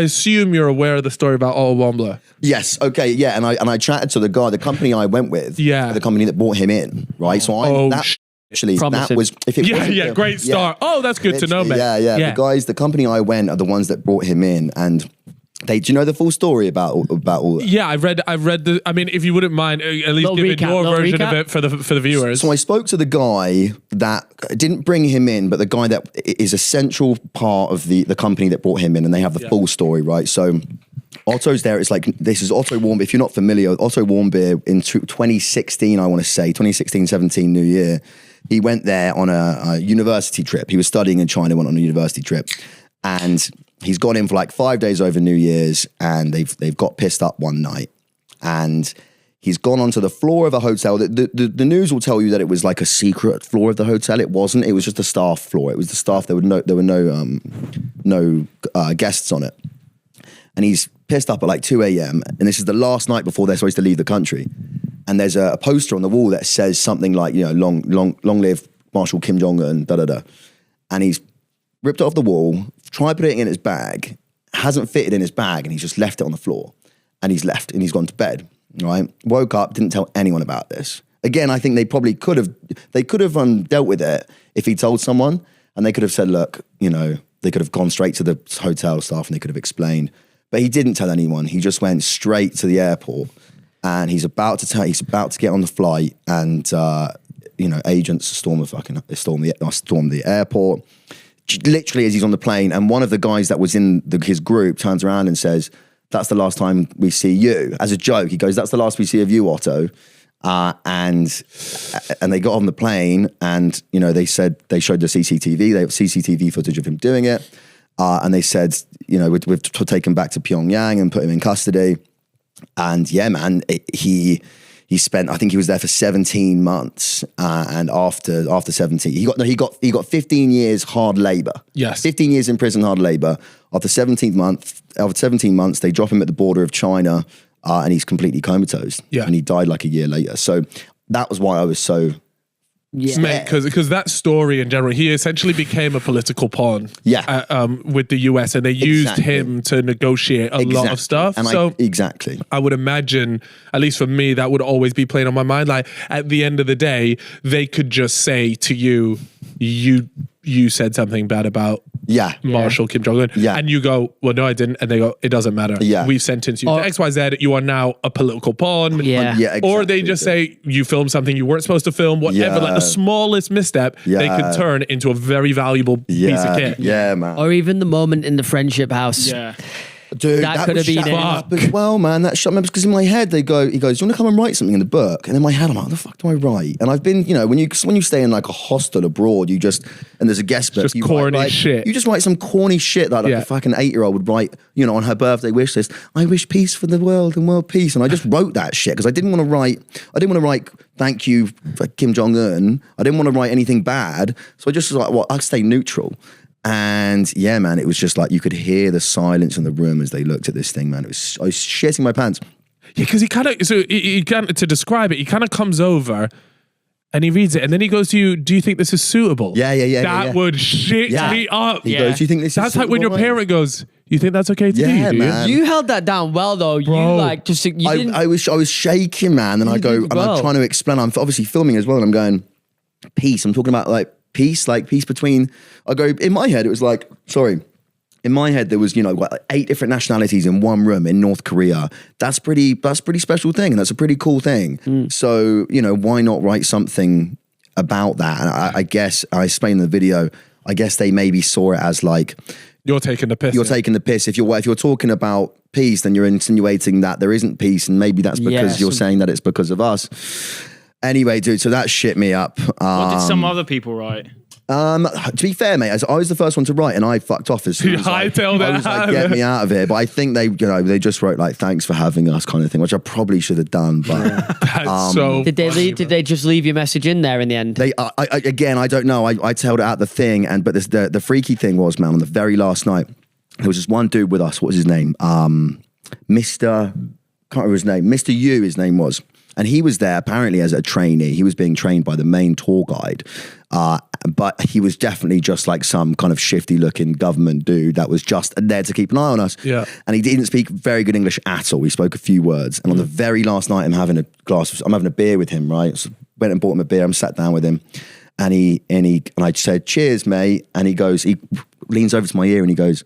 I assume you're aware of the story about Otto Warmbier. Yes. Okay. Yeah. And I chatted to the guy, the company I went with. Yeah. The company that brought him in. Right. So actually, Promising. that was if it wasn't great start. Yeah. Oh, that's good to know, mate. Yeah. The company I went are the ones that brought him in, and do you know the full story about all that? Yeah, I've read the. I mean, if you wouldn't mind, at least giving your version of it for the viewers. So I spoke to the guy that didn't bring him in, but the guy that is a central part of the company that brought him in, and they have the full story, right? So Otto's there. It's like, this is Otto Warmbier. If you're not familiar, Otto Warmbier in 2016, I want to say 2016-17 New Year, he went there on a university trip. He was studying in China, went on a university trip, and he's gone in for like 5 days over New Year's, and they've got pissed up one night, and he's gone onto the floor of a hotel. The news will tell you that it was like a secret floor of the hotel. It wasn't. It was just a staff floor. It was the staff. There were no guests on it, and he's pissed up at like 2 a.m. and this is the last night before they're supposed to leave the country. And there's a poster on the wall that says something like, long live Marshal Kim Jong-un, da-da-da. And he's ripped it off the wall, tried putting it in his bag, hasn't fitted in his bag, and he's just left it on the floor. And he's left, and he's gone to bed, right? Woke up, didn't tell anyone about this. Again, I think they probably could have dealt with it if he told someone, and they could have said, look, they could have gone straight to the hotel staff and they could have explained. But he didn't tell anyone. He just went straight to the airport, and he's about to get on the flight, and agents storm the airport. Literally, as he's on the plane, and one of the guys that was in his group turns around and says, "That's the last time we see you." As a joke, he goes, "That's the last we see of you, Otto." And they got on the plane, and they said they showed the CCTV. They have CCTV footage of him doing it, and they said, we've taken him back to Pyongyang and put him in custody. And yeah, man, he spent, I think he was there for 17 months, and after 17, he got 15 years hard labor. Yes, 15 years in prison, hard labor. After 17 months, they drop him at the border of China, and he's completely comatose. Yeah, and he died like a year later. So that was why I was so. Yeah, mate, because that story in general, he essentially became a political pawn. Yeah, with the US, and they used him to negotiate a lot of stuff. And I would imagine, at least for me, that would always be playing on my mind. Like at the end of the day, they could just say to you, you said something bad about Marshal Kim Jong-un, and you go, well, no, I didn't, and they go, it doesn't matter. Yeah, we've sentenced you to XYZ. You are now a political pawn. Yeah, exactly. Or they just say you filmed something you weren't supposed to film. Whatever, like the smallest misstep, they could turn into a very valuable piece of kit. Yeah, man. Or even the moment in the friendship house. Yeah. Dude, that could have been it. Up as well, man. That shut me up because in my head he goes, "Do you want to come and write something in the book?" And in my head I'm like, "What the fuck do I write?" And I've been, when you stay in like a hostel abroad, and there's a guest book, just corny shit. You just write some corny shit like a fucking 8-year-old would write, on her birthday wish list. I wish peace for the world and world peace, and I just wrote that shit because I didn't want to write thank you for Kim Jong-un. I didn't want to write anything bad, so I just was like, well, I'll stay neutral. And yeah, man, it was just like you could hear the silence in the room as they looked at this thing, man. I was shitting my pants. Yeah, because he to describe it, he kind of comes over and he reads it, and then he goes to you, "Do you think this is suitable?" Yeah. That would shit me up. He goes, "Do you think this is That's like when your parent goes, "You think that's okay to do?" Man. You held that down well, though. Bro. I was shaking, man, and I go, and I'm trying to explain. I'm obviously filming as well, and I'm going, peace. I'm talking about like peace between. I go, in my head, it was like, in my head there was 8 different nationalities in one room in North Korea. That's pretty special thing, and that's a pretty cool thing. So why not write something about that? And I guess I explained in the video, I guess they maybe saw it as like, you're taking the piss. You're taking the piss. If you're talking about peace, then you're insinuating that there isn't peace, and maybe that's because you're saying that it's because of us. Anyway, dude, so that shit me up. What did some other people write? To be fair, mate, I was the first one to write, and I fucked off as soon as I was like, get me out of here. But I think they just wrote like, "Thanks for having us," kind of thing, which I probably should have done. But did they just leave your message in there in the end? Again, I don't know. I told it out the thing, but the freaky thing was, man, on the very last night, there was this one dude with us. What was his name? Can't remember his name. Mr. Yu, his name was. And he was there apparently as a trainee. He was being trained by the main tour guide. But he was definitely just like some kind of shifty looking government dude that was just there to keep an eye on us. Yeah. And he didn't speak very good English at all. He spoke a few words. And on the very last night, I'm having a beer with him, right? So went and bought him a beer. I'm sat down with him, and I said, "Cheers, mate." And he leans over to my ear and he goes,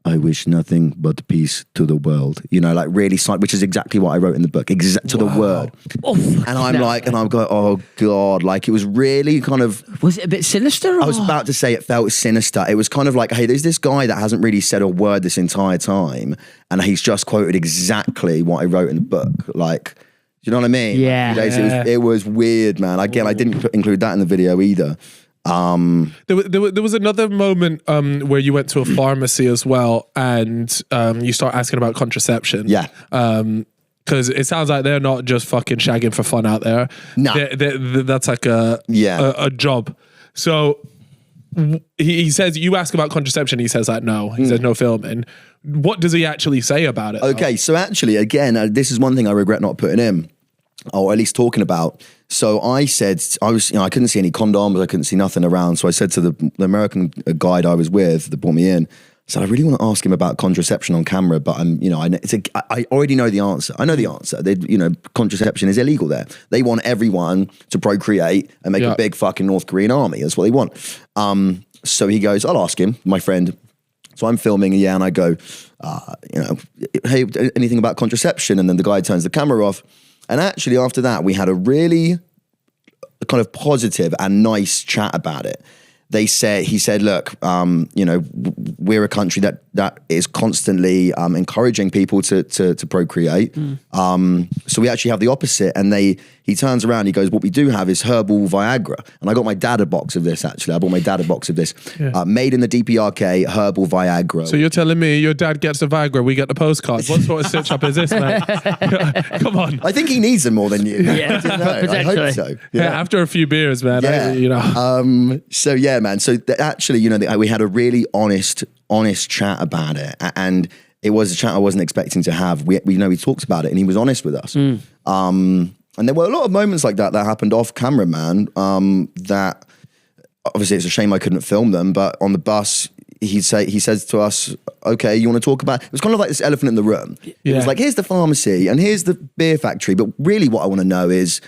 "I wish nothing but peace to the world." You know, like really, which is exactly what I wrote in the book, to the word. And I'm like, and I'm going, oh God, like it was really kind of. Was it a bit sinister? I was about to say it felt sinister. It was kind of like, hey, there's this guy that hasn't really said a word this entire time, and he's just quoted exactly what I wrote in the book. Like, you know what I mean? Yeah. It was weird, man. Again, I didn't include that in the video either. There was another moment where you went to a pharmacy as well, and you start asking about contraception. Yeah. Because it sounds like they're not just fucking shagging for fun out there. No. That's like a job. So he says, you ask about contraception, he says like no. He says no filming. What does he actually say about it? Okay, so actually, again, this is one thing I regret not putting in, or at least talking about. So I said, I couldn't see any condoms, I couldn't see nothing around. So I said to the American guide I was with that brought me in, I said, I really want to ask him about contraception on camera, but I already know the answer. I know the answer. Contraception is illegal there. They want everyone to procreate and make a big fucking North Korean army. That's what they want. So he goes, I'll ask him, my friend. So I'm filming, and I go, hey, anything about contraception? And then the guy turns the camera off. And actually after that, we had a really kind of positive and nice chat about it. He said, look, we're a country that is constantly encouraging people to procreate. So we actually have the opposite. And he turns around, he goes, what we do have is herbal Viagra. And I got my dad a box of this, actually. I bought my dad a box of this. Made in the DPRK, herbal Viagra. So you're telling me your dad gets the Viagra, we get the postcard. What sort of stitch up is this, man? Come on. I think he needs them more than you. Yeah, I hope so. Yeah, after a few beers, man. Yeah. So yeah, man. So actually, we had a really honest chat about it, and it was a chat I wasn't expecting to have. We talked about it, and he was honest with us. And there were a lot of moments like that happened off camera, man. That obviously it's a shame I couldn't film them, but on the bus he says to us, "Okay, you want to talk about?" It was kind of like this elephant in the room. It was like, here's the pharmacy and here's the beer factory, but really what I want to know is,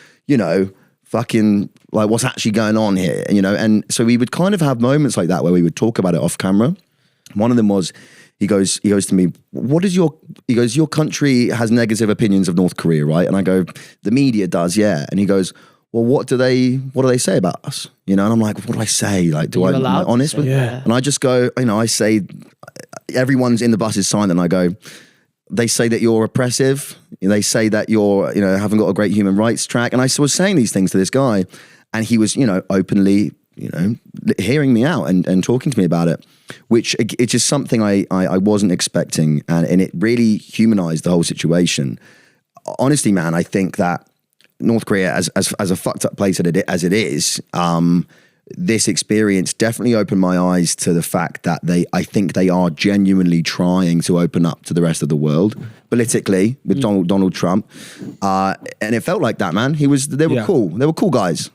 fucking like what's actually going on here, and so we would kind of have moments like that where we would talk about it off camera. One of them was, he goes to me, your country has negative opinions of North Korea, right? And I go, the media does, yeah. And he goes, well, what do they say about us? And I'm like, what do I say? Like, am I honest with? Yeah. And I just go, I say, everyone's in the bus is silent. And I go, they say that you're oppressive. They say that you're, haven't got a great human rights track. And I was saying these things to this guy, and he was, openly, hearing me out and talking to me about it, which it's just something I wasn't expecting. And it really humanized the whole situation. Honestly, man, I think that North Korea, as a fucked up place as it is, this experience definitely opened my eyes to the fact that I think they are genuinely trying to open up to the rest of the world politically with Donald Trump, and it felt like that, man. They were cool. They were cool guys.